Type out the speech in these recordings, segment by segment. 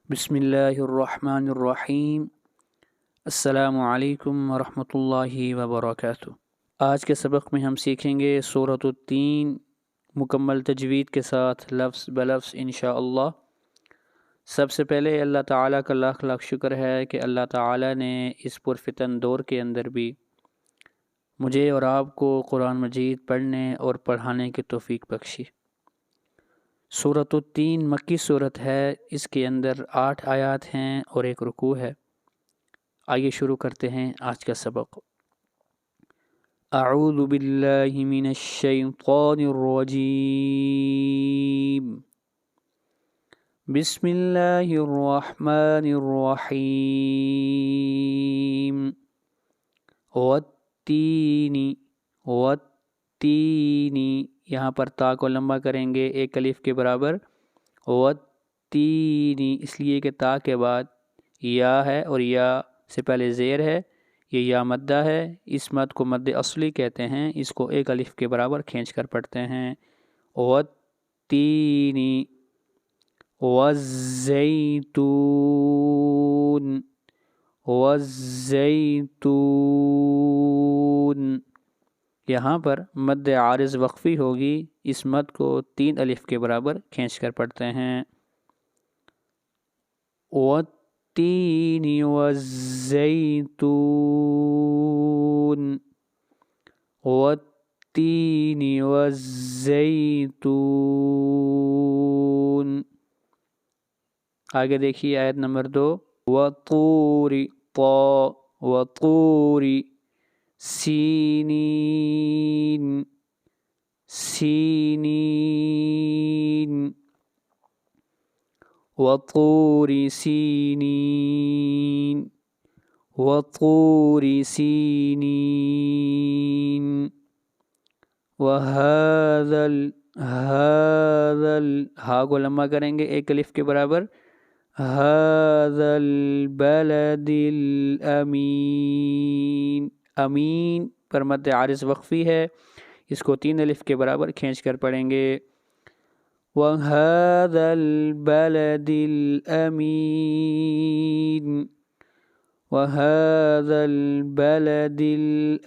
بسم اللہ الرحمن الرحیم۔ السلام علیکم ورحمۃ اللہ وبرکاتہ۔ آج کے سبق میں ہم سیکھیں گے سورۃ التین مکمل تجوید کے ساتھ لفظ بلفظ انشاءاللہ۔ سب سے پہلے اللہ تعالیٰ کا لاکھ لاکھ شکر ہے کہ اللہ تعالیٰ نے اس پرفتن دور کے اندر بھی مجھے اور آپ کو قرآن مجید پڑھنے اور پڑھانے کی توفیق بخشی۔ سورۃ التین مکی صورت ہے، اس کے اندر 8 آیات ہیں اور ایک رکوع ہے۔ آئیے شروع کرتے ہیں آج کا سبق۔ اعوذ باللہ من الشیطان الرجیم، بسم اللہ الرحمن الرحیم۔ والتین، والتین، یہاں پر تا کو لمبا کریں گے ایک الف کے برابر۔ والتین اس لیے کہ تا کے بعد یا ہے اور یا سے پہلے زیر ہے، یہ یا مدہ ہے، اس مد کو مد اصلی کہتے ہیں، اس کو ایک الف کے برابر کھینچ کر پڑھتے ہیں۔ والتین والزیتون، والزیتون، یہاں پر مد عارض وقفی ہوگی، اس مد کو 3 الف کے برابر کھینچ کر پڑھتے ہیں۔ والتین والزیتون، والتین والزیتون۔ آگے دیکھیے آیت نمبر 2۔ وطور، طا، وطور سینین، سینین، وطور سینین، وطور سینین۔ وہذا هذا ہا کو لمبا کریں گے ایک الف کے برابر۔ هذا البلد الامین، امین پر مد عارض وقفی ہے، اس کو 3 الف کے برابر کھینچ کر پڑھیں گے۔ وَهَذَا الْبَلَدِ الْأَمِينِ، وَهَذَا الْبَلَدِ الْأَمِينِ۔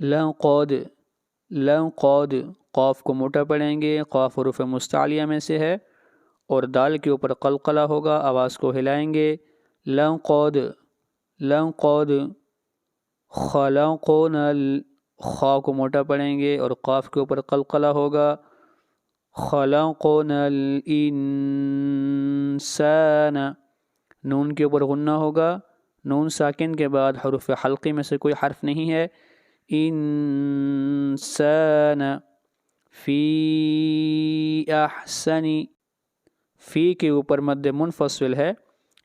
لَقَدْ، لَقَدْ قاف کو موٹا پڑھیں گے، قاف حروف مستعلیہ میں سے ہے اور دال کے اوپر قلقلہ ہوگا، آواز کو ہلائیں گے۔ لَقَدْ، لَقَدْ خَلَقْنَا، خا کو موٹا پڑھیں گے اور قاف کے اوپر قلقلہ ہوگا۔ خَلَقْنَا الْإِنسَانَ، نون کے اوپر غنہ ہوگا، نون ساکن کے بعد حروف حلقی میں سے کوئی حرف نہیں ہے۔ انسان، فی احسن، فی کے اوپر مد منفصل ہے،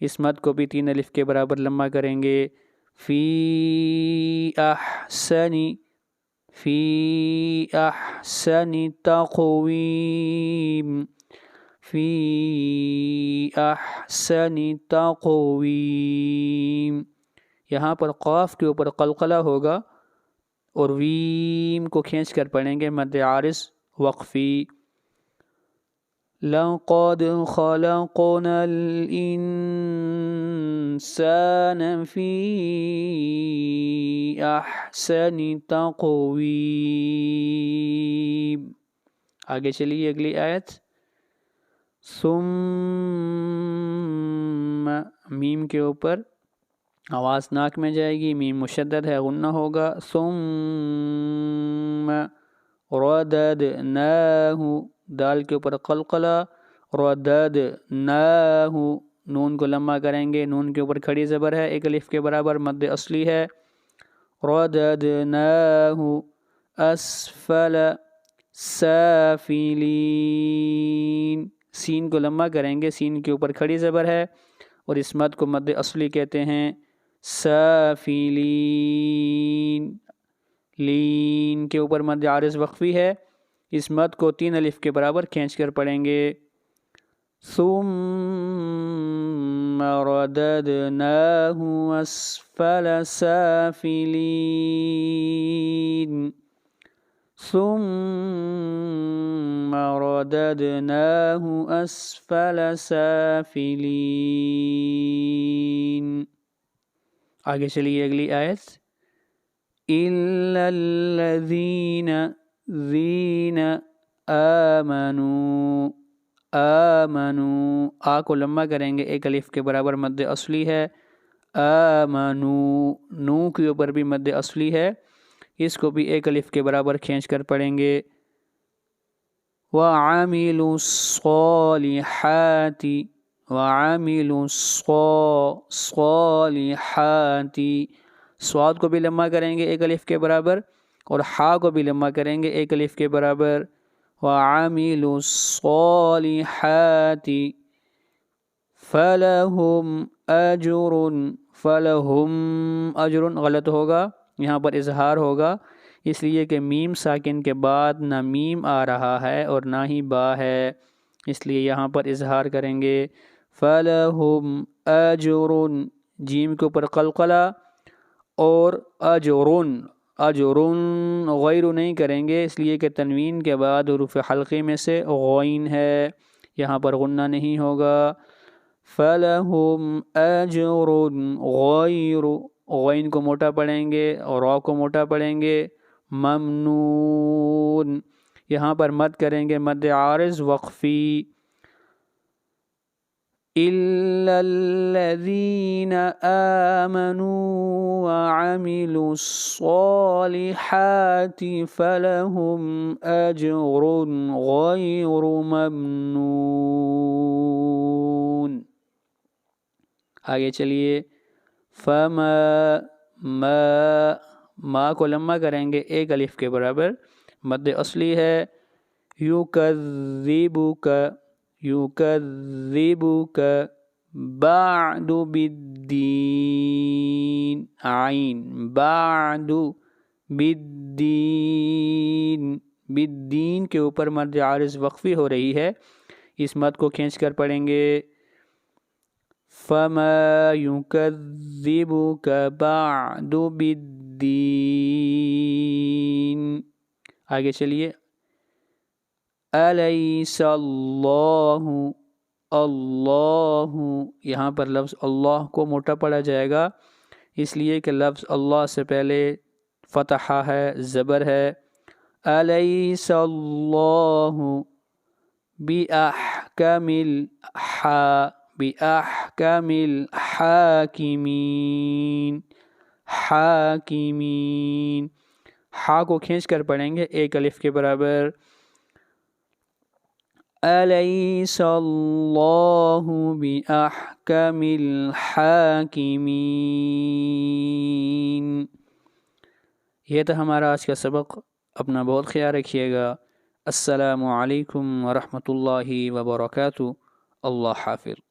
اس مد کو بھی 3 الف کے برابر لمبا کریں گے۔ فی احسن، فی احسن تقویم، فی احسن تقویم، یہاں پر قاف کے اوپر قلقلہ ہوگا اور ویم کو کھینچ کر پڑھیں گے مد عارض وقفی۔ لَقَدْ خَلَقْنَا الْإِنسَانَ فِي أَحْسَنِ تَقْوِيمٍ۔ آگے چلیے اگلی آیت۔ ثم، میم کے اوپر آواز ناک میں جائے گی، میم مشدد ہے، غنہ ہوگا۔ ثم رددناہ، دال کے اوپر قلقلہ، رددناہ، نون کو لمبا کریں گے، نون کے اوپر کھڑی زبر ہے، ایک الف کے برابر مد اصلی ہے۔ رددناہ اسفل سافلین، سین کو لمبا کریں گے، سین کے اوپر کھڑی زبر ہے اور اس مد کو مد اصلی کہتے ہیں۔ سافلین، لین کے اوپر مد عارض وقفی ہے، اس مد کو 3 الف کے برابر کھینچ کر پڑھیں گے۔ ثم رددناہ اسفل سافلین، ثم رددناه أسفل سافلين. آگے چلیے اگلی آیت. إلا الذين آمنوا. آ کو لمبا کریں گے، ایک الف کے برابر مد اصلی ہے. آمنو، نو کے اوپر بھی مد اصلی ہے، اس کو بھی ایک الف کے برابر کھینچ کر پڑھیں گے. وَعَمِلُوا الصَّالِحَاتِ. وَعَمِلُوا الصَّالِحَاتِ. صاد کو بھی لمبا کریں گے ایک الف کے برابر، اور حا کو بھی لمبا کریں گے ایک الف کے برابر. وَعَمِلُوا الصَّالِحَاتِ فَلَهُمْ أَجْرٌ. فَلَهُمْ أَجْرٌ غلط ہوگا، یہاں پر اظہار ہوگا، اس لیے کہ میم ساکن کے بعد نہ میم آ رہا ہے اور نہ ہی با ہے، اس لیے یہاں پر اظہار کریں گے. فَلَهُمْ أَجْرٌ، جیم کے اوپر قلقلہ، اور اجرن. اجرن غیر نہیں کریں گے، اس لیے کہ تنوین کے بعد حروف حلقی میں سے غین ہے، یہاں پر غنہ نہیں ہوگا. فَلَهُمْ أَجْرٌ غَيْرُ، غین کو موٹا پڑھیں گے اور را کو موٹا پڑھیں گے. ممنون، یہاں پر مد کریں گے مد عارض وقفی. إِلَّا الَّذِينَ آمَنُوا وَعَمِلُوا الصَّالِحَاتِ فَلَهُمْ أَجْرٌ غَيْرُ مَمْنُونٍ. آگے چلیے. ما کو لمبا کریں گے ایک الف کے برابر، مد اصلی ہے. یُکَذِّبُکَ. یُکَذِّبُکَ بَعْدُ بِالدِّینِ. عین بعد بالدین. بالدین کے اوپر مد عارض وقفی ہو رہی ہے، اس مد کو کھینچ کر پڑھیں گے. فَمَا يُكَذِّبُكَ بَعْدُ بِالدِّينِ. آگے چلیے. أَلَيْسَ اللَّهُ. اللہ، یہاں پر لفظ اللہ کو موٹا پڑھا جائے گا، اس لیے کہ لفظ اللہ سے پہلے فتحہ ہے، زبر ہے. أَلَيْسَ اللَّهُ بِأَحْكَمِ الْحَاكِمِينَ. حاکمین، ہا کو کھینچ کر پڑھیں گے ایک الف کے برابر. أَلَيْسَ اللَّهُ بِأَحْكَمِ الْحَاكِمِينَ. یہ تھا ہمارا آج کا سبق. اپنا بہت خیال رکھیے گا. السلام علیکم ورحمۃ اللہ وبرکاتہ. اللہ حافظ.